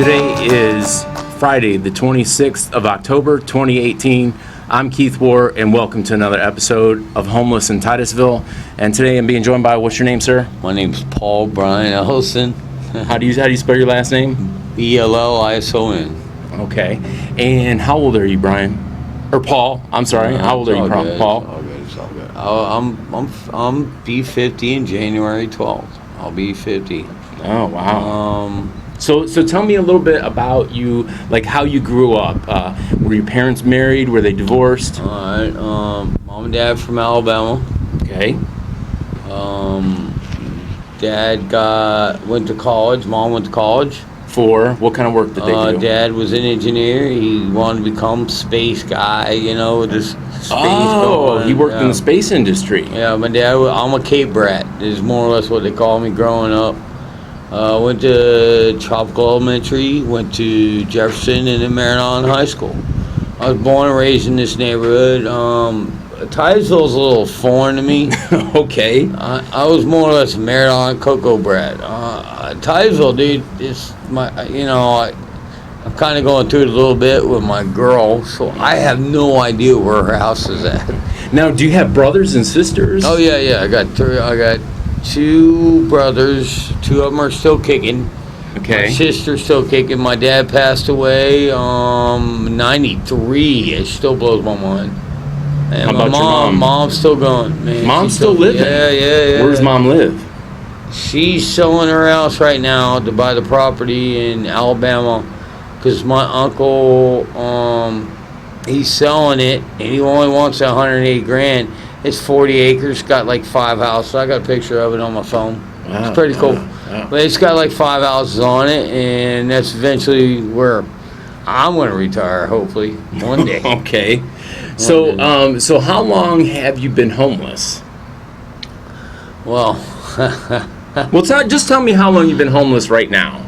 Today is Friday, the 26th of October, 2018. I'm Keith Warr, and welcome to another episode of Homeless in Titusville. And today I'm being joined by, what's your name, sir? My name's Paul Ellison. How do you spell your last name? Ellison. Okay. And how old are you, Brian? Or Paul? I'm sorry. How old are you, Paul? It's all good. I'm be 50 in January 12th. I'll be 50. Oh, wow. So tell me a little bit about you, like how you grew up. Were your parents married? Were they divorced? All right. Mom and dad from Alabama. Okay. Dad went to college. Mom went to college. For what kind of work did they do? Dad was an engineer. He wanted to become space guy, with this space going. He worked in the space industry. Yeah, my dad, I'm a Cape brat, is more or less what they call me growing up. Went to Tropical Elementary, went to Jefferson, and then Marathon High School. I was born and raised in this neighborhood. Titusville's a little foreign to me. Okay. I was more or less a Marathon Cocoa brat. Titusville, dude, is my, I'm kind of going through it a little bit with my girl, so I have no idea where her house is at. Now, do you have brothers and sisters? Oh, yeah. I got two brothers. Two of them are still kicking. Okay. My sister's still kicking. My dad passed away 93. It still blows my mind. And how about your mom? Mom's still going, man. Mom's still living? Yeah. Where does Mom live? She's selling her house right now to buy the property in Alabama because my uncle, he's selling it and he only wants $180,000. It's 40 acres, got like 5 houses. I got a picture of it on my phone. Wow, it's pretty cool. Wow. But it's got like 5 houses on it, and that's eventually where I'm going to retire, hopefully, one day. Okay. So how long have you been homeless? Well, just tell me how long you've been homeless right now.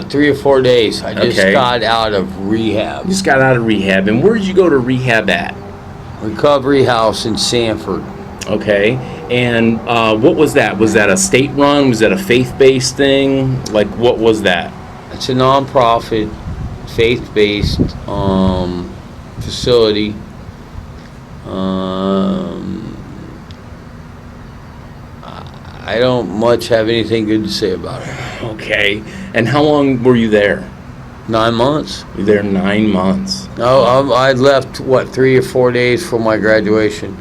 3 or 4 days. I just got out of rehab. You just got out of rehab. And where did you go to rehab at? Recovery House in Sanford. Okay. And what was that? Was that a state run? Was that a faith-based thing? Like, what was that? It's a non-profit, faith-based facility. I don't much have anything good to say about it. Okay. And how long were you there? 9 months. You were there 9 months. Oh, I left, 3 or 4 days for my graduation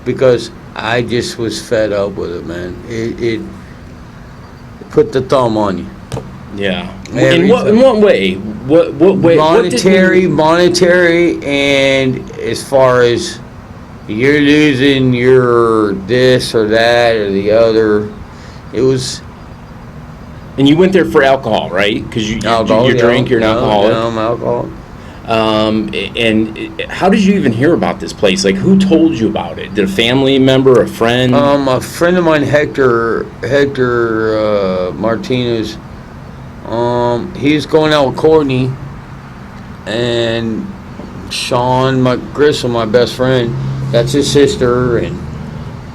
because I just was fed up with it, man. It put the thumb on you. Yeah. In what way? What way? Monetary, and as far as you're losing your this or that or the other, it was. And you went there for alcohol, right? Because you drink, you're an alcoholic. Yeah, I'm alcoholic. And how did you even hear about this place? Like, who told you about it? Did a family member, a friend? A friend of mine, Hector Martinez. He's going out with Courtney and Sean Grissom, my best friend. That's his sister, and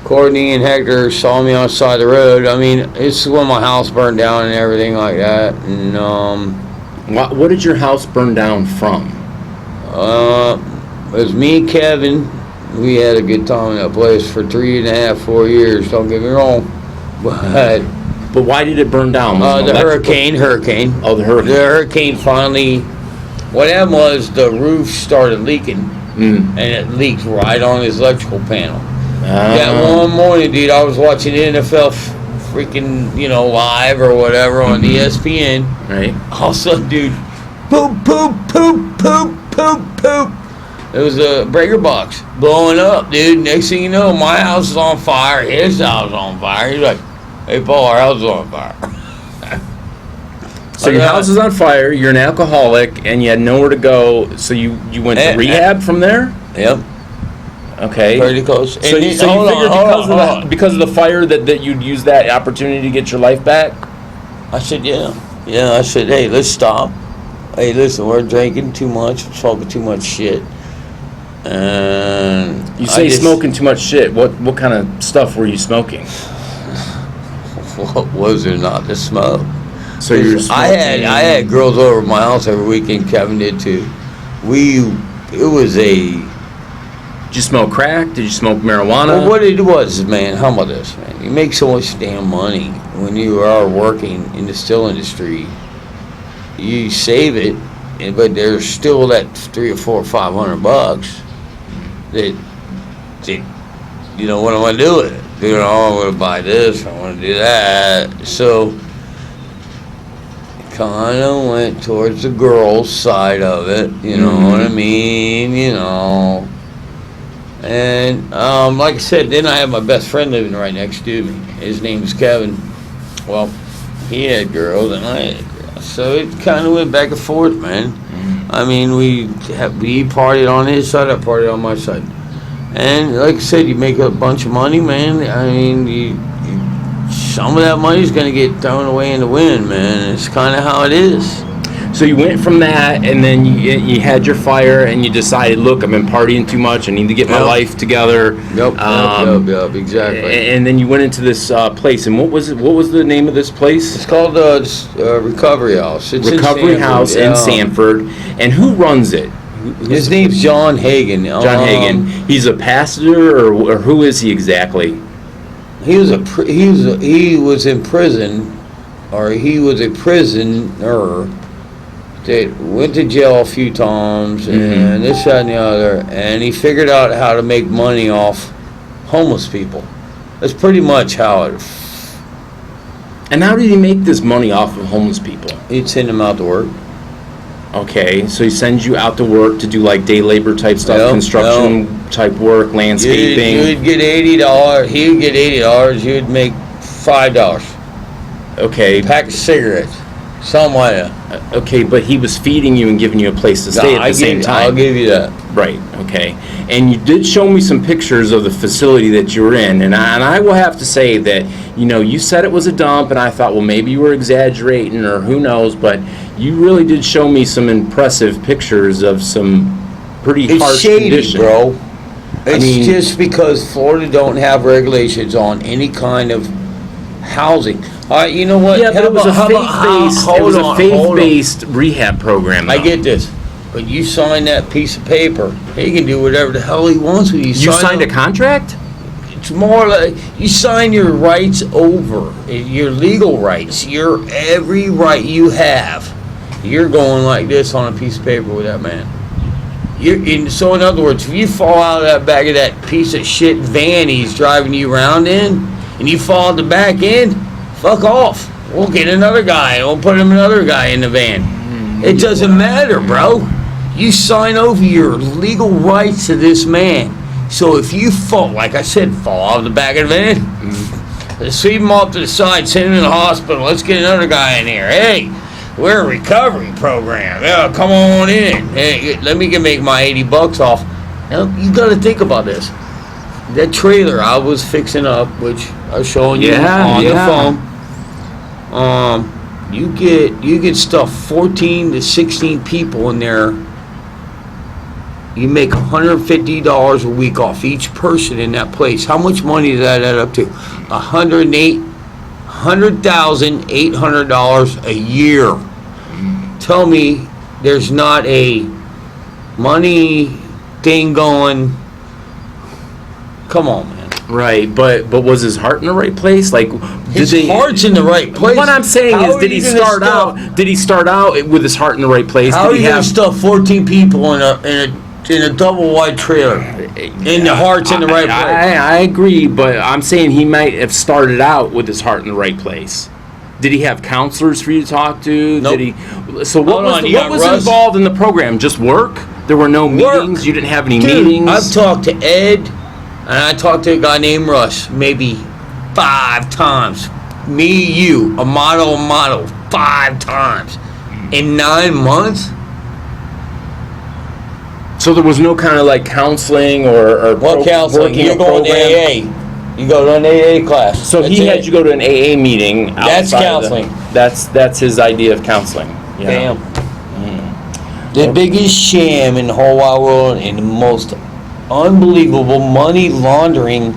Courtney and Hector saw me on the side of the road. I mean, it's when my house burned down and everything like that. And what did your house burn down from? It was me and Kevin. We had a good time in that place for 3.5, 4 years. Don't get me wrong, but why did it burn down? The hurricane. Oh, the hurricane. The hurricane finally. What happened was the roof started leaking, and it leaked right on his electrical panel. That one morning, dude, I was watching NFL freaking, live or whatever on ESPN. Right. All of a sudden, dude, poop, poop, poop, poop, poop, poop. It was a breaker box blowing up, dude. Next thing you know, my house is on fire. His house is on fire. He's like, "Hey, Paul, our house is on fire." So your house is on fire. You're an alcoholic, and you had nowhere to go. So you went to rehab from there? Yep. Okay. Pretty close. So you figured because of the fire that you'd use that opportunity to get your life back? I said, yeah. Yeah, I said, hey, let's stop. Hey, listen, we're drinking too much, smoking too much shit. And you say smoking too much shit. What kind of stuff were you smoking? What was there not to smoke? So you're smoking. I had girls over at my house every weekend. Kevin did too. Did you smoke crack? Did you smoke marijuana? Well, what it was, man, how about this, man? You make so much damn money when you are working in the still industry. You save it, but there's still that $300 or $400 or $500 that you know, what am I doing? You know, I want to buy this, I want to do that. So, kind of went towards the girls' side of it, you know what I mean, you know. And like I said, then I have my best friend living right next to me. His name is Kevin. Well, he had girls and I had girls, so it kind of went back and forth, man. I mean, we partied on his side, I partied on my side. And like I said, you make a bunch of money, man. I mean, some of that money's gonna get thrown away in the wind, man. It's kind of how it is. So you went from that, and then you had your fire, and you decided, look, I've been partying too much. I need to get my life together. Yep, exactly. And then you went into this place, and what was it? What was the name of this place? It's called Recovery House. It's Recovery House in Sanford. And who runs it? His name's John Hagan. John Hagan. He's a pastor, or who is he exactly? He was in prison, or he was a prisoner that went to jail a few times, and this, that, and the other, and he figured out how to make money off homeless people. That's pretty much how it. And how did he make this money off of homeless people? He'd send them out to work. Okay, so he sends you out to work to do like day labor type stuff, construction type work, landscaping. You would get $80. He would get $80. You would make $5. Okay. Pack of cigarettes. Something like that. Okay, but he was feeding you and giving you a place to stay at the same time. I'll give you that. Right, okay. And you did show me some pictures of the facility that you were in, and I will have to say that, you know, you said it was a dump, and I thought, well, maybe you were exaggerating, or who knows, but you really did show me some impressive pictures of some pretty harsh conditions. It's shady, bro. It's just because Florida don't have regulations on any kind of housing. All right, you know what? Yeah, but it was a faith-based rehab program, though. I get this. But you sign that piece of paper, he can do whatever the hell he wants with you. You signed a contract? It's more like you sign your rights over, your legal rights, your every right you have. You're going like this on a piece of paper with that man. So in other words, if you fall out of that back of that piece of shit van he's driving you around in, and you fall at the back end, fuck off. We'll get another guy. We'll put another guy in the van. It doesn't matter, bro. You sign over your legal rights to this man. So if you fall, like I said, fall out of the back of the van, let's sweep him off to the side, send him to the hospital. Let's get another guy in here. Hey, we're a recovery program. Yeah, come on in. Hey, let me make my $80 off. Now, you got to think about this. That trailer I was fixing up, which I was showing you on the phone. You get stuff 14 to 16 people in there. You make $150 a week off each person in that place. How much money does that add up to? $100,800 a year. Tell me there's not a money thing going. Come on, man. Right, but was his heart in the right place? Like, his heart's in the right place. What I'm saying is, did he start out with his heart in the right place? How are you gonna stuff 14 people in a double wide trailer? And the heart's in the right place. I agree, but I'm saying he might have started out with his heart in the right place. Did he have counselors for you to talk to? Nope. So what was involved in the program? Just work? There were no meetings? You didn't have any meetings? I've talked to Ed, and I talked to a guy named Russ maybe 5 times. Me, you, a model, 5 times. In 9 months? So there was no kind of like counseling or what counseling? You're going to AA. You go to an AA class. So he had you go to an AA meeting. That's counseling. That's his idea of counseling. Damn. The biggest sham in the whole wide world and the most unbelievable money laundering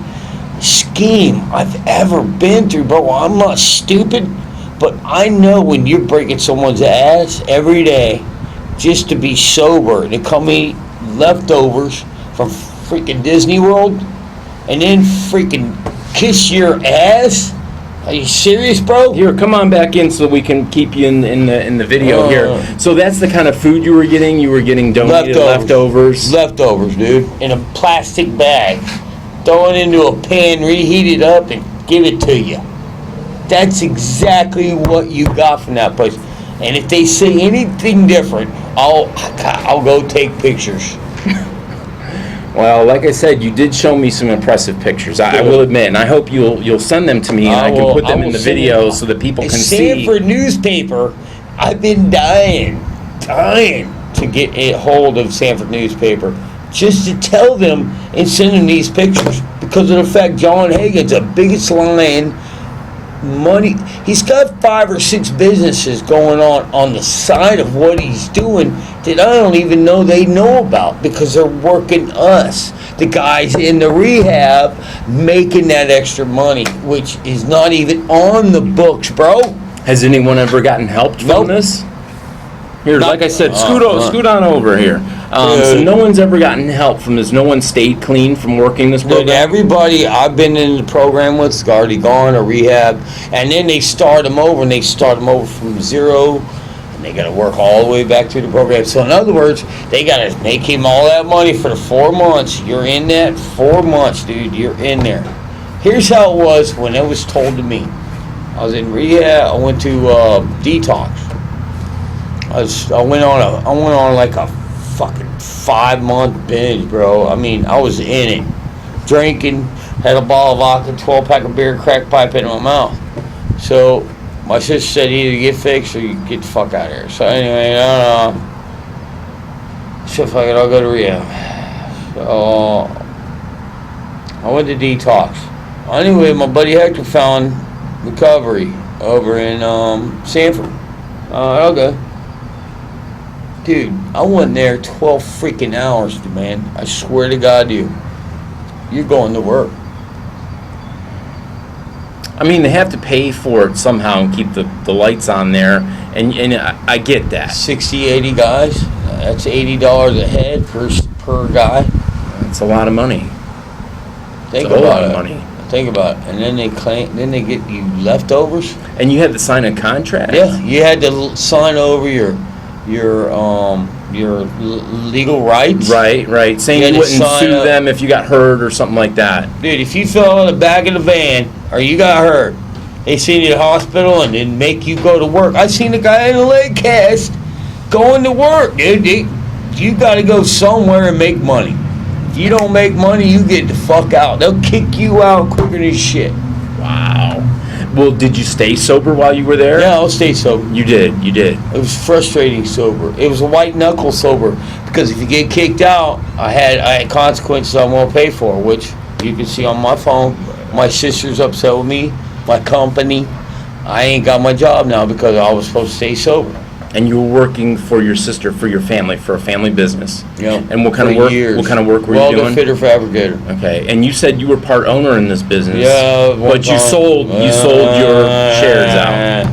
scheme I've ever been through, bro. I'm not stupid, But I know when you're breaking someone's ass every day just to be sober and to come eat leftovers from freaking Disney World and then freaking kiss your ass. Are you serious, bro? Here, come on back in so we can keep you in the video here. So that's the kind of food you were getting? You were getting donated leftovers? Leftovers, dude. In a plastic bag. Throw it into a pan, reheat it up, and give it to you. That's exactly what you got from that place. And if they say anything different, I'll go take pictures. Well, like I said, you did show me some impressive pictures. I will admit, and I hope you'll send them to me, and I can put them in the video so that people can see. Sanford newspaper. I've been dying to get a hold of Sanford newspaper just to tell them and send them these pictures because of the fact John Hagen's the biggest lying money. He's got 5 or 6 businesses going on the side of what he's doing that I don't even know they know about because they're working us, the guys in the rehab, making that extra money, which is not even on the books, bro. Has anyone ever gotten helped from this? Here, like I said, scoot on over here. So no one's ever gotten help from this. No one stayed clean from working this program? Dude, everybody I've been in the program with has already gone to rehab, and then they start them over, and they start them over from zero, and they got to work all the way back to the program. So in other words, they got to make him all that money for the 4 months. You're in that 4 months, dude. You're in there. Here's how it was when it was told to me. I was in rehab. I went to detox. I went on like a fucking 5-month binge, bro. I mean, I was in it. Drinking, had a bottle of vodka, 12-pack of beer, crack pipe in my mouth. So my sister said either get fixed or you get the fuck out of here. So anyway, I don't know. So fuck it, I'll go to rehab. So I went to detox. Anyway, my buddy Hector found recovery over in Sanford. Okay. Dude, I went there 12 freaking hours, man. I swear to God, dude. You're going to work. I mean, they have to pay for it somehow and keep the lights on there, and I get that. 60, 80 guys. That's $80 a head per guy. That's a lot of money. Think about it. Think about it. And then they get you leftovers. And you had to sign a contract? Yeah, you had to sign over your legal rights. Right. Saying you wouldn't sue them if you got hurt or something like that. Dude, if you fell in the back of the van or you got hurt, they send you to the hospital and then make you go to work. I seen a guy in a leg cast going to work, dude. You got to go somewhere and make money. If you don't make money, you get the fuck out. They'll kick you out quicker than shit. Wow. Well, did you stay sober while you were there? Yeah, I'll stay sober. You did. It was frustrating sober. It was a white knuckle sober because if you get kicked out, I had consequences I won't pay for, which you can see on my phone. My sister's upset with me, my company. I ain't got my job now because I was supposed to stay sober. And you were working for your sister, for your family, for a family business. Yeah. And what kind of work? Years. What kind of work were you doing? Welder, fitter, fabricator. Okay. And you said you were part owner in this business. Yeah. But you sold your shares out.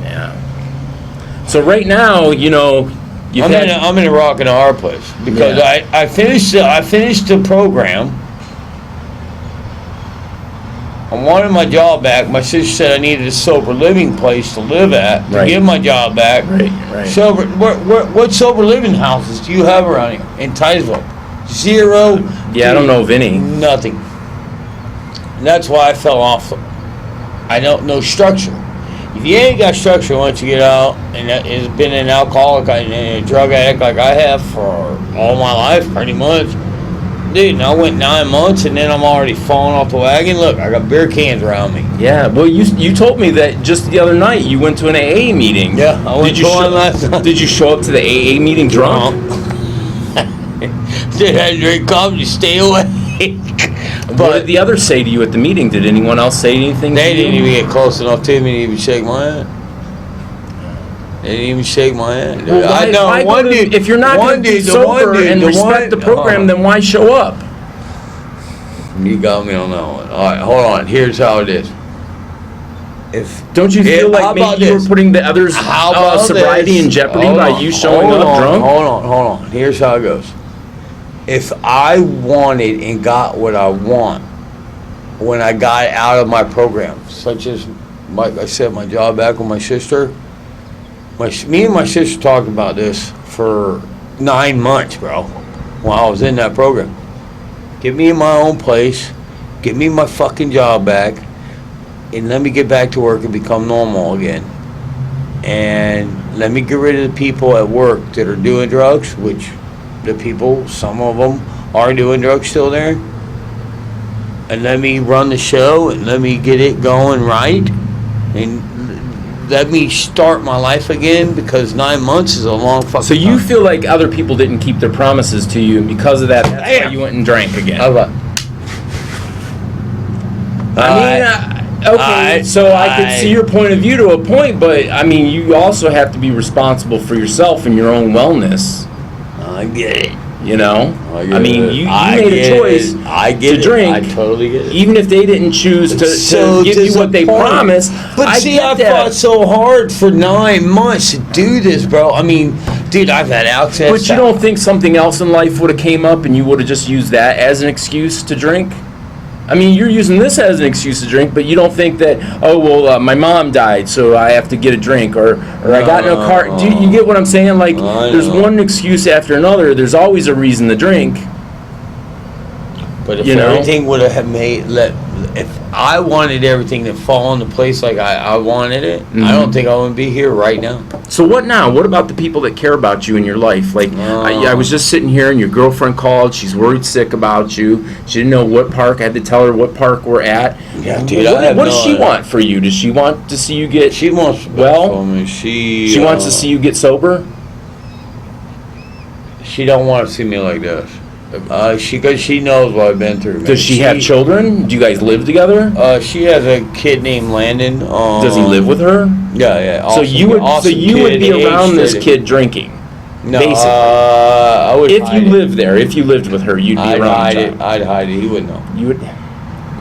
Yeah. So right now, I'm in a rock and a hard place because I finished the program. I wanted my job back. My sister said I needed a sober living place to live at to give my job back. Right. Sober. What sober living houses do you have around here in Titusville? Zero. Yeah, I don't know of any. Nothing. And that's why I fell off. I don't know structure. If you ain't got structure once you get out and has been an alcoholic and a drug addict like I have for all my life, pretty much. Dude, and I went 9 months and then I'm already falling off the wagon. Look, I got beer cans around me. Yeah, well, you told me that just the other night you went to an AA meeting. Yeah, I went to one last night. Did you show up to the AA meeting drunk? Dude, I drink coffee to stay awake. What did the others say to you at the meeting? Did anyone else say anything They to you? didn't even get close enough to me to even shake my hand. They didn't even shake my hand. Well, if you're not going to be sober and respect the program, then why show up? You got me on that one. All right, hold on. Here's how it is. Don't you feel how like maybe about you were this? putting the others' How about sobriety this? in jeopardy Hold by on, you showing hold up on, drunk? Hold on. Here's how it goes. If I wanted and got what I want when I got out of my program, such as, like I said, my job back with my sister, me and my sister talked about this for 9 months, bro, while I was in that program. Get me in my own place, get me my fucking job back, and let me get back to work and become normal again. And let me get rid of the people at work that are doing drugs, which the people, some of them are doing drugs still there. And let me run the show and let me get it going right. And let me start my life again, because 9 months is a long fucking So you time. feel like other people didn't keep their promises to you, and because of that, that's why you went and drank again. Okay, so I could see your point of view to a point, but I mean, you also have to be responsible for yourself and your own wellness. I get it. You know, I mean, you made a choice to drink. I totally get it. Even if they didn't choose to give you what they promised. But I fought so hard for 9 months to do this, bro. I mean, dude, I've had access. But you don't think something else in life would have came up and you would have just used that as an excuse to drink? I mean, you're using this as an excuse to drink, but you don't think that, my mom died, so I have to get a drink, or I got in a car. Do you get what I'm saying? Like, there's one excuse after another. There's always a reason to drink. But if everything would have if I wanted everything to fall into place like I wanted it, I don't think I would be here right now. So what now? What about the people that care about you in your life? Like, I was just sitting here and your girlfriend called. She's worried sick about you. She didn't know what park. I had to tell her what park we're at. Yeah, dude. What does she want for you? Does she want to see you get? She wants She wants to see you get sober. She don't want to see me like this. Because she knows what I've been through. Man. Does she have children? Do you guys live together? She has a kid named Landon. Does he live with her? Yeah. So you would be around this kid drinking. No, basically. I would. If you lived there, if you lived with her, you'd be around him. I'd hide it. He wouldn't know.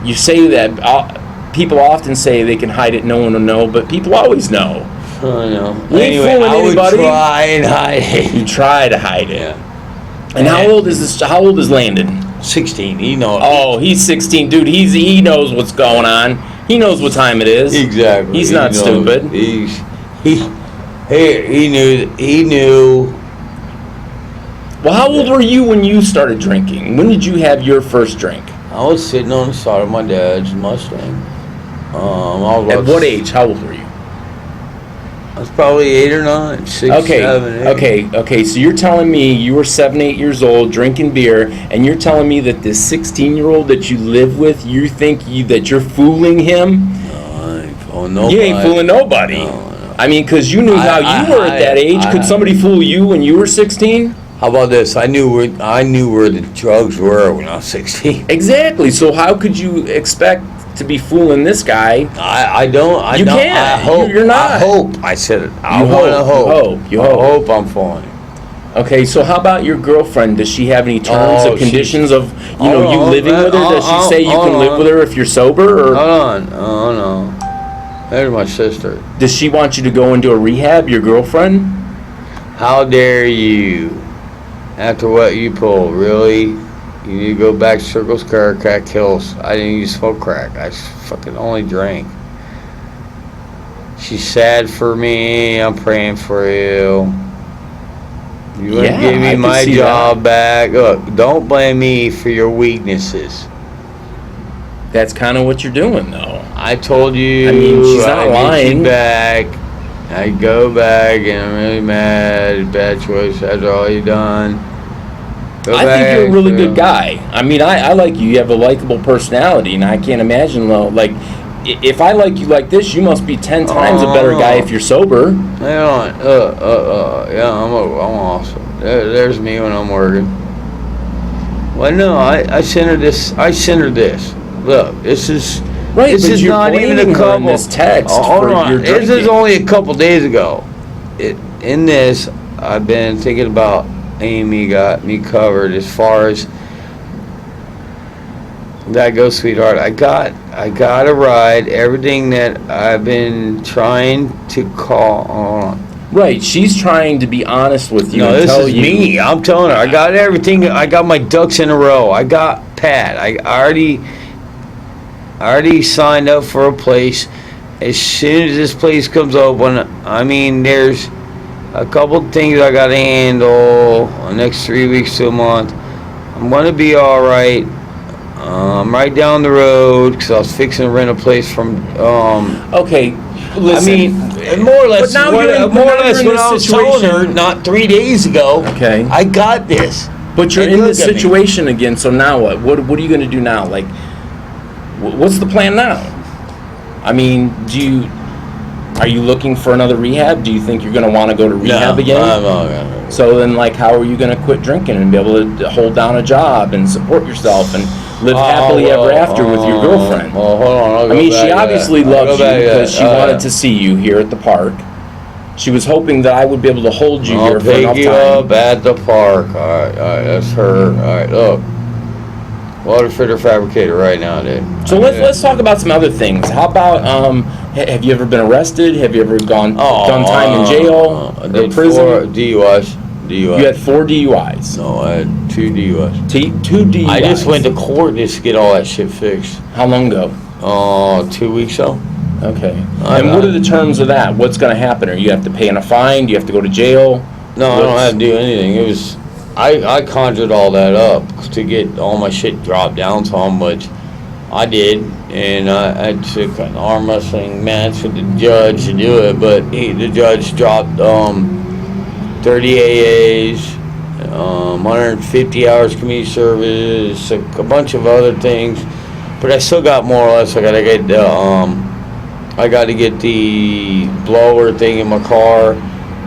You say that people often say they can hide it, no one will know, but people always know. I know. You ain't fooling anybody. I would try and hide it. You try to hide it. Yeah. And how old is this? How old is Landon? 16. He knows. Oh, he's 16, dude. He knows what's going on. He knows what time it is. Exactly. He's not stupid. He knew. Well, how old were you when you started drinking? When did you have your first drink? I was sitting on the side of my dad's Mustang. At what age? How old were you? I was probably 8 or 9, 6, 7, 8. Okay. So you're telling me you were 7, 8 years old drinking beer, and you're telling me that this 16-year-old that you live with, you think that you're fooling him? No, I ain't fooling nobody. You ain't fooling nobody. No. I mean, because you knew how you were at that age. Could somebody fool you when you were 16? How about this? I knew where the drugs were when I was 16. Exactly. So how could you expect to be fooling this guy? I don't. You can't. I hope. You're not. I hope. I said it. I You want to hope. hope. I hope I'm fooling him. Okay, so how about your girlfriend? Does she have any terms or conditions of you living with her? Does she say you can live with her if you're sober? Or hold on. Oh no. There's my sister. Does she want you to go into a rehab? Your girlfriend? How dare you? After what you pulled, really? You need to go back to circles, crack kills. I didn't even smoke crack. I fucking only drank. She's sad for me. I'm praying for you. You wouldn't give me my job back. Look, don't blame me for your weaknesses. That's kind of what you're doing, though. I told you. I mean, she's not lying. Get you back. I go back and I'm really mad. Bad choice after all you done. I think you're a really good guy. I mean, I like you. You have a likable personality, and I can't imagine, like, if I like you like this, you must be 10 times a better guy if you're sober. Yeah, I'm awesome. There's me when I'm working. Well, no, I sent her this. Look, this is. Right, this is not even a couple. In this text hold on. Your this is only a couple days ago. In this, I've been thinking about Amy got me covered as far as That goes, sweetheart. I got a ride. Everything that I've been trying to call on. Right, she's trying to be honest with you. No, and this tell is you, me. I'm telling her. I got everything. I got my ducks in a row. I got Pat. I already signed up for a place. As soon as this place comes open, I mean, there's a couple things I got to handle the next 3 weeks to a month. I'm going to be all right. Right down the road, because I was fixing to rent a place from. Okay, listen. I mean, more or less. But now What, you're in- more but or now less, you're in when this I was telling her situation- not 3 days ago. Okay. I got this. But you're And in look this at me. situation again, so now what? What are you going to do now? Like, what's the plan now? I mean, are you looking for another rehab? Do you think you're going to want to go to rehab again? I'm not gonna. So then, like, how are you going to quit drinking and be able to hold down a job and support yourself and live happily ever after with your girlfriend? Well, hold on. I mean, she obviously loves you because she wanted to see. see you here at the park. She was hoping that I would be able to hold you I'll here for enough pick you time. up at the park. All right, that's her. All right, look. Water fitter fabricator right now, dude. So let's talk about some other things. How about have you ever been arrested? Have you ever done time in jail I or did prison? 4 DUIs. You had 4 DUIs. No, I had 2 DUIs. 2 DUIs. I just went to court just to get all that shit fixed. How long ago? 2 weeks ago. Okay. And what are the terms of that? What's going to happen? Are you have to pay a fine? Do you have to go to jail? No, I don't have to do anything. It was, I conjured all that up to get all my shit dropped down some, which I did, and I took an arm wrestling match with the judge to do it, but the judge dropped 30 AAs, 150 hours community service, a bunch of other things, but I still got more or less. I gotta get the blower thing in my car,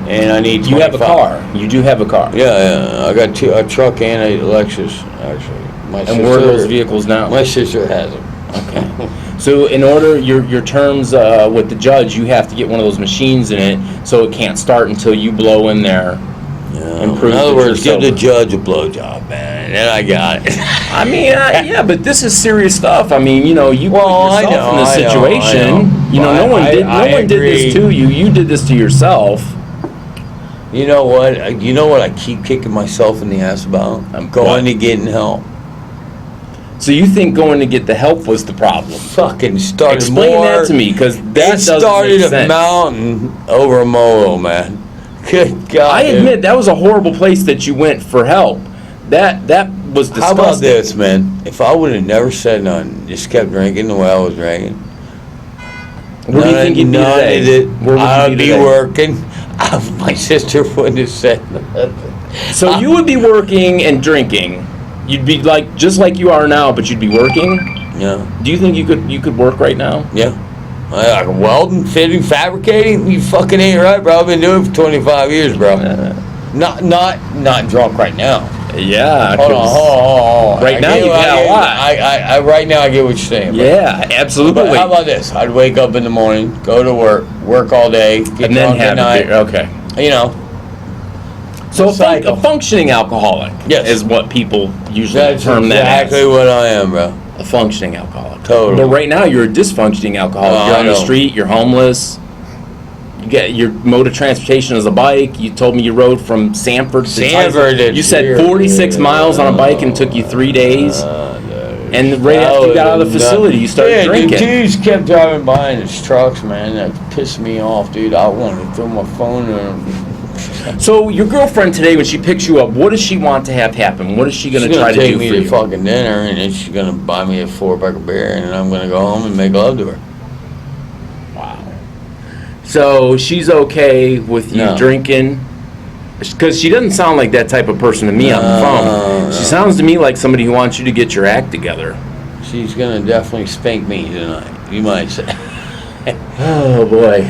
and I need 25. You have a car. You do have a car. Yeah, I got a truck and a Lexus, actually. And where are those vehicles now? My sister has them. Okay. So in order, your terms with the judge, you have to get one of those machines in it, so it can't start until you blow in there. Yeah, And prove in other that words, you're give the sober. judge a blowjob, man, and I got it. I mean, yeah, but this is serious stuff. I mean, you put I yourself in this know, I situation. know. No one did agree. this to you. You did this to yourself. You know what? I keep kicking myself in the ass about? I'm going to getting help. So you think going to get the help was the problem? Fucking started Explain more. that to me, because that It doesn't started make a sense. mountain over a molehill, man. Good God. I dude. admit that was a horrible place that you went for help. That was disgusting. How about this, man? If I would have never said nothing, just kept drinking the way I was drinking. Where do you think you'd be today? Where would I'd you be today? working. My sister wouldn't have said nothing. So you would be working and drinking. You'd be just like you are now, but you'd be working. Yeah. Do you think you could work right now? Yeah. Like welding, fitting, fabricating. You fucking ain't right, bro. I've been doing it for 25 years, bro. Not drunk right now. Yeah. Hold on. Right now you got a lot. Right now I get what you're saying, bro. Yeah, absolutely. But how about this? I'd wake up in the morning, go to work all day, get and then drunk at have a night. beer. Okay. You know. So a cycle. functioning alcoholic Yes. is what people usually That's term exactly that as. what I am, bro. A functioning alcoholic. Totally. But right now you're a dysfunctioning alcoholic. Oh, You're I on the know. street. You're homeless. You get your mode of transportation is a bike. You told me you rode from Sanford to Sanford. Titusville. You said 46 miles on a bike and took you 3 days. And right after you got out of the facility, you started drinking. The dudes kept driving by in his trucks, man. That pissed me off, dude. I wanted to throw my phone in him. So your girlfriend today, when she picks you up, what does she want to have happen? What is she going to try to take do me for to you? fucking dinner, and then she's gonna buy me a 4-pack of beer, and then I'm gonna go home and make love to her. Wow. So she's okay with you No. drinking? Because she doesn't sound like that type of person to me on the phone. No. She sounds to me like somebody who wants you to get your act together. She's gonna definitely spank me tonight. You might say. Oh boy.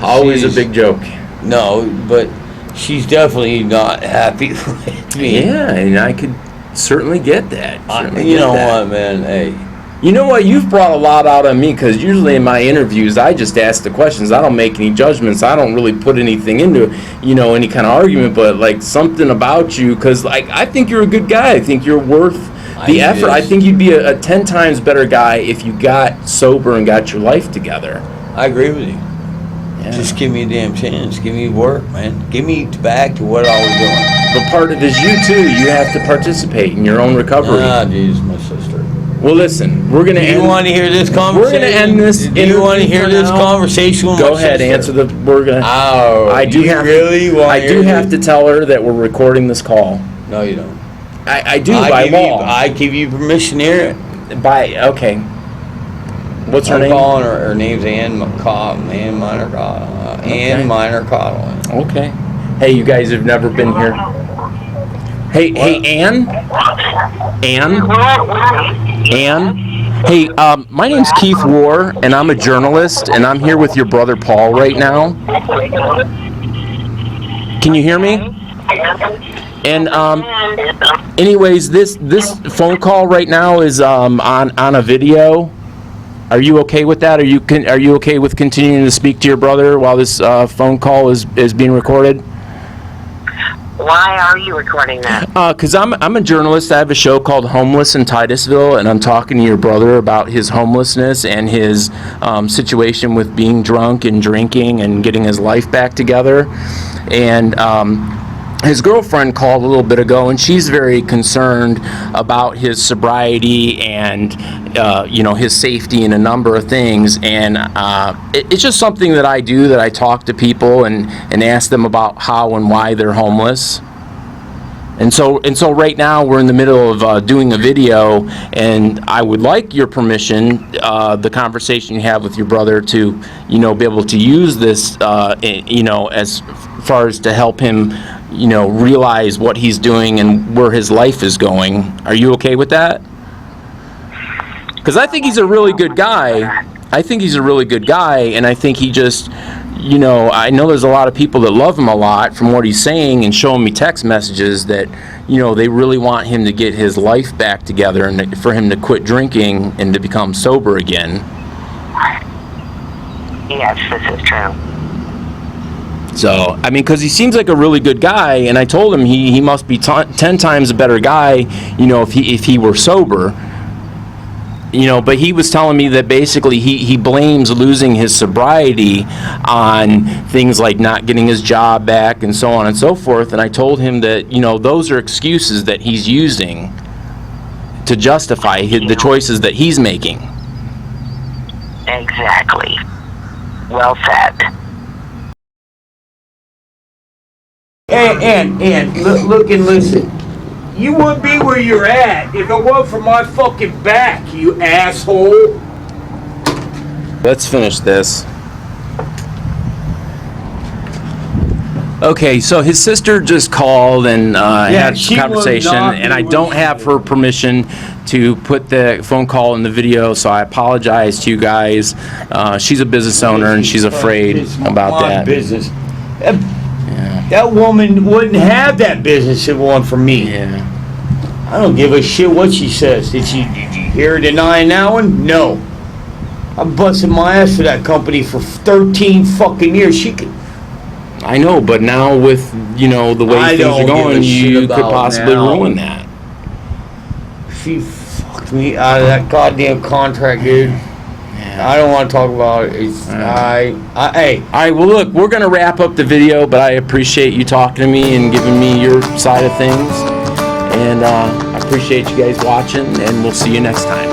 Always She's- a big joke. No, but she's definitely not happy with me. Yeah, and I could certainly get that. Certainly You get know that. what, man? Hey. You know what? You've brought a lot out on me, because usually in my interviews, I just ask the questions. I don't make any judgments. I don't really put anything into, any kind of argument. But like something about you, because I think you're a good guy. I think you're worth The effort, I think you'd be a 10 times better guy if you got sober and got your life together. I agree with you. Yeah. Just give me a damn chance. Give me work, man. Give me back to what I was doing. But part of it is you too. You have to participate in your own recovery. Ah, geez, my sister. Well, listen, we're going to end. Do you want to hear this conversation? We're going to end this. Do you want to hear this conversation with Go my ahead, sister? answer the. We're going to. Oh, I do you have. really want I to do hear have this? to tell her that we're recording this call. No, you don't. I do by law. I give you permission to hear it. Okay. What's her I'm name? calling her name's Ann McCall. Ann Minor Ann Minor Cottle. Okay. Hey, you guys have never been here. Hey, Ann? Ann? Hey, my name's Keith War, and I'm a journalist, and I'm here with your brother Paul right now. Can you hear me? And anyways, this phone call right now is on a video. Are you okay with that? Are you okay with continuing to speak to your brother while this phone call is being recorded? Why are you recording that? Because I'm a journalist. I have a show called Homeless in Titusville, and I'm talking to your brother about his homelessness and his situation with being drunk and drinking and getting his life back together. And his girlfriend called a little bit ago, and she's very concerned about his sobriety and his safety and a number of things. And it's just something that I do, that I talk to people and ask them about how and why they're homeless. And so right now we're in the middle of doing a video, and I would like your permission, the conversation you have with your brother, to be able to use this as far as to help him realize what he's doing and where his life is going. Are you okay with that? Because I think he's a really good guy. And I think he just, I know there's a lot of people that love him a lot from what he's saying and showing me text messages that, they really want him to get his life back together and for him to quit drinking and to become sober again. Yes, this is true. So, because he seems like a really good guy, and I told him he must be 10 times a better guy, if he were sober. But he was telling me that basically he blames losing his sobriety on things like not getting his job back and so on and so forth. And I told him that, those are excuses that he's using to justify the choices that he's making. Exactly. Well said. And look and listen. You wouldn't be where you're at if it weren't for my fucking back, you asshole. Let's finish this. Okay, so his sister just called and had a conversation, and I don't have her permission to put the phone call in the video, so I apologize to you guys. She's a business owner, and she's afraid about that. Business. That woman wouldn't have that business if it weren't for me. Yeah. I don't give a shit what she says. Did you hear her denying that one? No. I busted my ass for that company for 13 fucking years. She could. I know, but now with, the way things are going, you could possibly ruin that. She fucked me out of that goddamn contract, dude. I don't want to talk about it. Hey. All right, well, look, we're going to wrap up the video, but I appreciate you talking to me and giving me your side of things. And I appreciate you guys watching, and we'll see you next time.